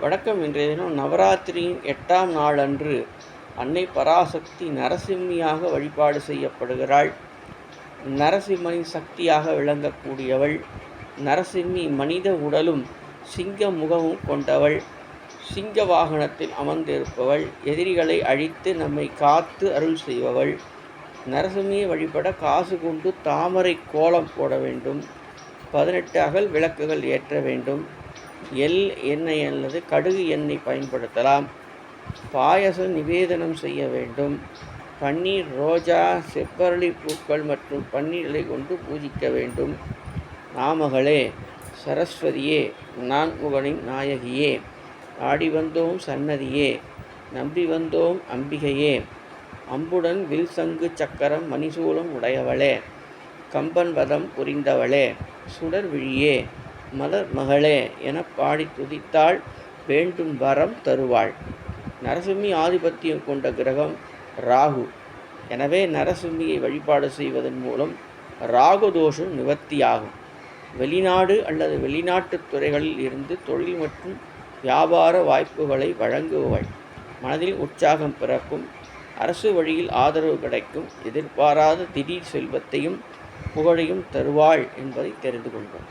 வணக்கம். இன்றைய தினம் நவராத்திரியின் 8ஆம் நாள் அன்று அன்னை பராசக்தி நரசிம்மியாக வழிபாடு செய்யப்படுகிறாள். நரசிம்மனின் சக்தியாக விளங்கக்கூடியவள். நரசிம்மி மனித உடலும் சிங்க முகமும் கொண்டவள். சிங்க வாகனத்தில் அமர்ந்திருப்பவள். எதிரிகளை அழித்து நம்மை காத்து அருள் செய்பவள். நரசிம்மியை வழிபட காசு கொண்டு தாமரை கோலம் போட வேண்டும். 18 அகல் விளக்குகள் ஏற்ற வேண்டும். எள் எண்ணெய் அல்லது கடுகு எண்ணெய் பயன்படுத்தலாம். பாயசம் நிவேதனம் செய்ய வேண்டும். பன்னீர், ரோஜா, செவ்வரளி பூக்கள் மற்றும் பன்னீர்களை கொண்டு பூஜிக்க வேண்டும். நாமகளே: சரஸ்வதியே, நான்முகனின் நாயகியே, ஆடி வந்தோம் சன்னதியே, நம்பி வந்தோம் அம்பிகையே, அம்புடன் வில் சங்கு சக்கரம் மணிசூலம் உடையவளே, கம்பன் வதம் புரிந்தவளே, சுடர் விழியே, மலர் மகளே என பாடி துதித்தாள். வேண்டும் வரம் தருவாள். நரசிம்மி ஆதிபத்தியம் கொண்ட கிரகம் ராகு. எனவே நரசிம்மியை வழிபாடு செய்வதன் மூலம் ராகு தோஷம் நிவர்த்தியாகும். வெளிநாடு அல்லது வெளிநாட்டு துறைகளில் இருந்து தொழில் மற்றும் வியாபார வாய்ப்புகளை வழங்குபவள். மனதில் உற்சாகம் பிறக்கும். அரசு வழியில் ஆதரவு கிடைக்கும். எதிர்பாராத திடீர் செல்வத்தையும் புகழையும் தருவாள் என்பதை தெரிந்து கொண்டோம்.